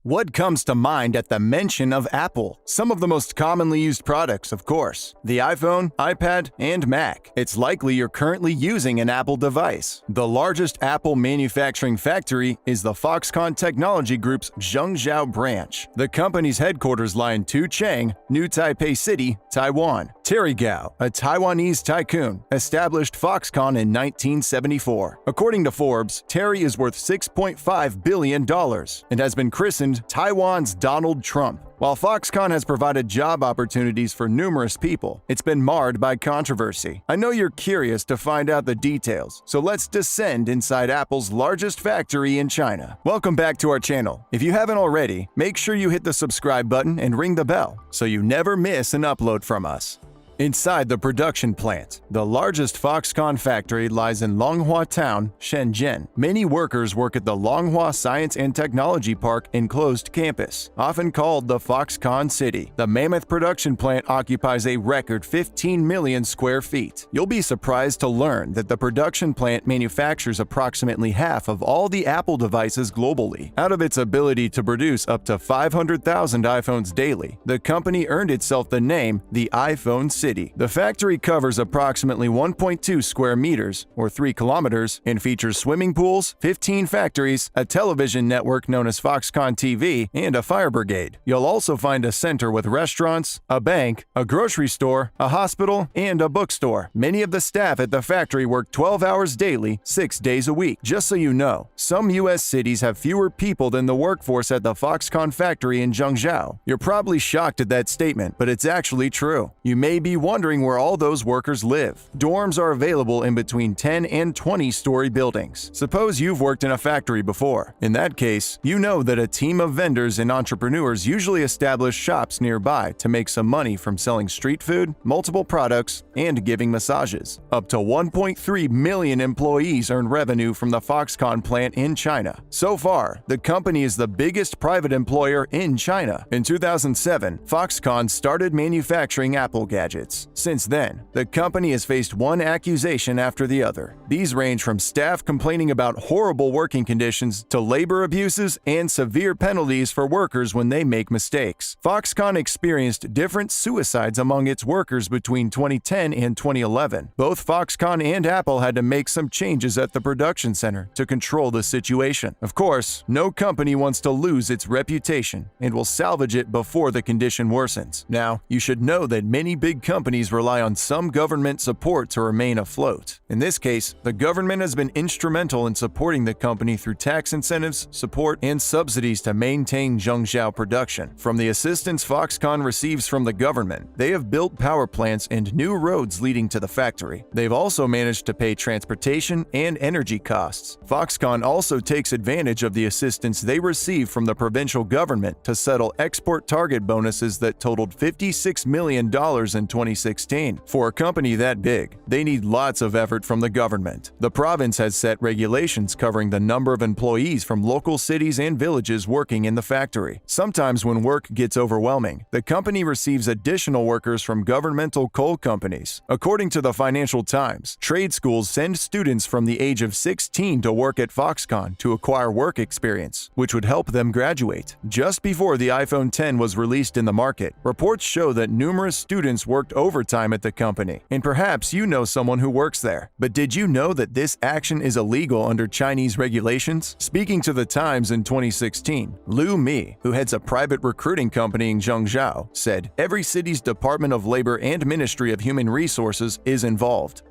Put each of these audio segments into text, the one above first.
What comes to mind at the mention of Apple? Some of the most commonly used products, of course. The iPhone, iPad, and Mac. It's likely you're currently using an Apple device. The largest Apple manufacturing factory is the Foxconn Technology Group's Zhengzhou branch. The company's headquarters lie in Tuchang, New Taipei City, Taiwan. Terry Gao, a Taiwanese tycoon, established Foxconn in 1974. According to Forbes, Terry is worth $6.5 billion and has been christened Taiwan's Donald Trump. While Foxconn has provided job opportunities for numerous people, it's been marred by controversy. I know you're curious to find out the details, so let's descend inside Apple's largest factory in China. Welcome back to our channel. If you haven't already, make sure you hit the subscribe button and ring the bell so you never miss an upload from us. Inside the production plant, the largest Foxconn factory lies in Longhua Town, Shenzhen. Many workers work at the Longhua Science and Technology Park enclosed campus, often called the Foxconn City. The mammoth production plant occupies a record 15 million square feet. You'll be surprised to learn that the production plant manufactures approximately half of all the Apple devices globally. Out of its ability to produce up to 500,000 iPhones daily, the company earned itself the name the iPhone City. The factory covers approximately 1.2 square meters, or 3 kilometers, and features swimming pools, 15 factories, a television network known as Foxconn TV, and a fire brigade. You'll also find a center with restaurants, a bank, a grocery store, a hospital, and a bookstore. Many of the staff at the factory work 12 hours daily, 6 days a week. Just so you know, some U.S. cities have fewer people than the workforce at the Foxconn factory in Zhengzhou. You're probably shocked at that statement, but it's actually true. You may be wondering where all those workers live. Dorms are available in between 10 and 20-story buildings. Suppose you've worked in a factory before. In that case, you know that a team of vendors and entrepreneurs usually establish shops nearby to make some money from selling street food, multiple products, and giving massages. Up to 1.3 million employees earn revenue from the Foxconn plant in China. So far, the company is the biggest private employer in China. In 2007, Foxconn started manufacturing Apple gadgets. Since then, the company has faced one accusation after the other. These range from staff complaining about horrible working conditions to labor abuses and severe penalties for workers when they make mistakes. Foxconn experienced different suicides among its workers between 2010 and 2011. Both Foxconn and Apple had to make some changes at the production center to control the situation. Of course, no company wants to lose its reputation and will salvage it before the condition worsens. Now, you should know that many big companies rely on some government support to remain afloat. In this case, the government has been instrumental in supporting the company through tax incentives, support, and subsidies to maintain Zhengzhou production. From the assistance Foxconn receives from the government, they have built power plants and new roads leading to the factory. They've also managed to pay transportation and energy costs. Foxconn also takes advantage of the assistance they receive from the provincial government to settle export target bonuses that totaled $56 million in 2016. For a company that big, they need lots of effort from the government. The province has set regulations covering the number of employees from local cities and villages working in the factory. Sometimes when work gets overwhelming, the company receives additional workers from governmental coal companies. According to the Financial Times, trade schools send students from the age of 16 to work at Foxconn to acquire work experience, which would help them graduate. Just before the iPhone X was released in the market, reports show that numerous students worked overtime at the company, and perhaps you know someone who works there. But did you know that this action is illegal under Chinese regulations? Speaking to the Times in 2016, Liu Mi, who heads a private recruiting company in Zhengzhou, said, "Every city's Department of Labor and Ministry of Human Resources is involved."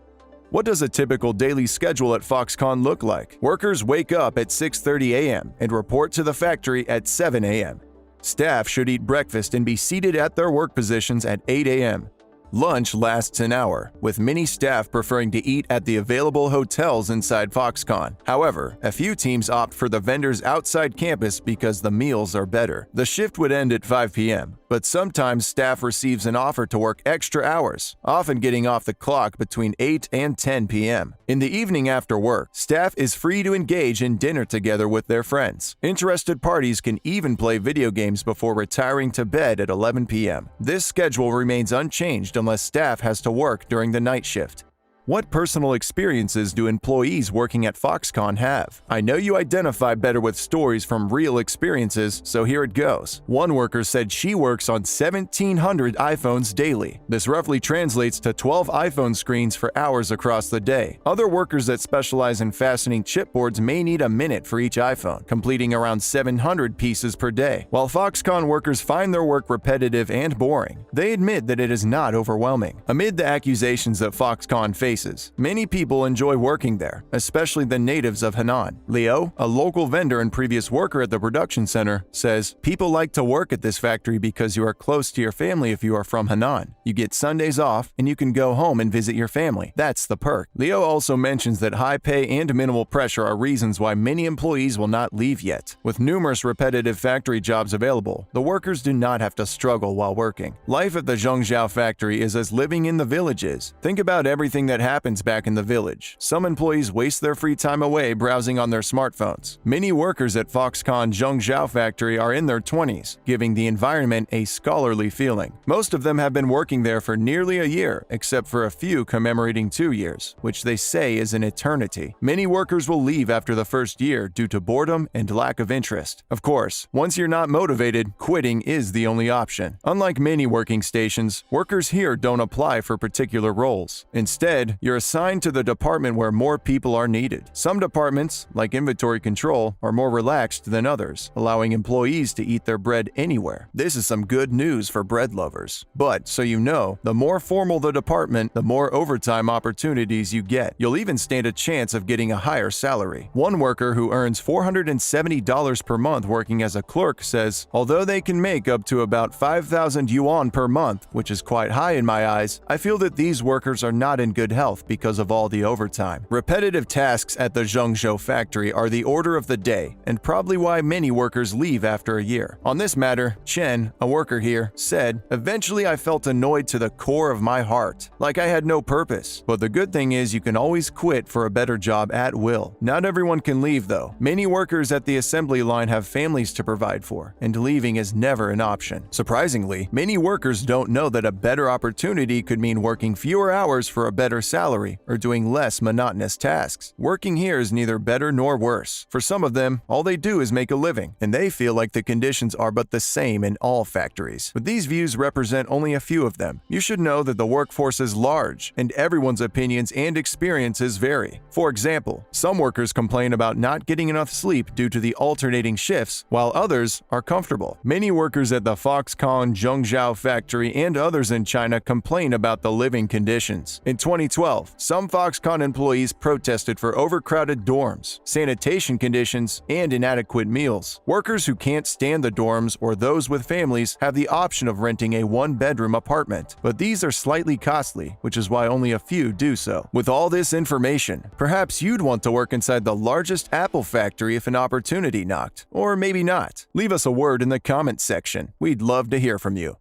What does a typical daily schedule at Foxconn look like? Workers wake up at 6:30 a.m. and report to the factory at 7 a.m. Staff should eat breakfast and be seated at their work positions at 8 a.m. Lunch lasts an hour, with many staff preferring to eat at the available hotels inside Foxconn. However, a few teams opt for the vendors outside campus because the meals are better. The shift would end at 5 p.m., but sometimes staff receives an offer to work extra hours, often getting off the clock between 8 and 10 p.m. In the evening after work, staff is free to engage in dinner together with their friends. Interested parties can even play video games before retiring to bed at 11 p.m. This schedule remains unchanged unless staff has to work during the night shift. What personal experiences do employees working at Foxconn have? I know you identify better with stories from real experiences, so here it goes. One worker said she works on 1,700 iPhones daily. This roughly translates to 12 iPhone screens for hours across the day. Other workers that specialize in fastening chipboards may need a minute for each iPhone, completing around 700 pieces per day. While Foxconn workers find their work repetitive and boring, they admit that it is not overwhelming. Amid the accusations that Foxconn faces, many people enjoy working there, especially the natives of Henan. Leo, a local vendor and previous worker at the production center, says, "People like to work at this factory because you are close to your family if you are from Henan. You get Sundays off and you can go home and visit your family. That's the perk." Leo also mentions that high pay and minimal pressure are reasons why many employees will not leave yet. With numerous repetitive factory jobs available, the workers do not have to struggle while working. Life at the Zhengzhou factory is as living in the village is. Think about everything that happens back in the village. Some employees waste their free time away browsing on their smartphones. Many workers at Foxconn Zhengzhou factory are in their 20s, giving the environment a scholarly feeling. Most of them have been working there for nearly a year, except for a few commemorating 2 years, which they say is an eternity. Many workers will leave after the first year due to boredom and lack of interest. Of course, once you're not motivated, quitting is the only option. Unlike many working stations, workers here don't apply for particular roles. Instead, you're assigned to the department where more people are needed. Some departments, like inventory control, are more relaxed than others, allowing employees to eat their bread anywhere. This is some good news for bread lovers. But, so you know, the more formal the department, the more overtime opportunities you get. You'll even stand a chance of getting a higher salary. One worker who earns $470 per month working as a clerk says, "Although they can make up to about 5,000 yuan per month, which is quite high in my eyes, I feel that these workers are not in good health because of all the overtime." Repetitive tasks at the Zhengzhou factory are the order of the day, and probably why many workers leave after a year. On this matter, Chen, a worker here, said, "Eventually I felt annoyed to the core of my heart, like I had no purpose. But the good thing is you can always quit for a better job at will." Not everyone can leave though. Many workers at the assembly line have families to provide for, and leaving is never an option. Surprisingly, many workers don't know that a better opportunity could mean working fewer hours for a better salary or doing less monotonous tasks. Working here is neither better nor worse. For some of them, all they do is make a living, and they feel like the conditions are but the same in all factories. But these views represent only a few of them. You should know that the workforce is large, and everyone's opinions and experiences vary. For example, some workers complain about not getting enough sleep due to the alternating shifts, while others are comfortable. Many workers at the Foxconn Zhengzhou factory and others in China complain about the living conditions. In 2012, some Foxconn employees protested for overcrowded dorms, sanitation conditions, and inadequate meals. Workers who can't stand the dorms or those with families have the option of renting a one-bedroom apartment, but these are slightly costly, which is why only a few do so. With all this information, perhaps you'd want to work inside the largest Apple factory if an opportunity knocked, or maybe not. Leave us a word in the comment section. We'd love to hear from you.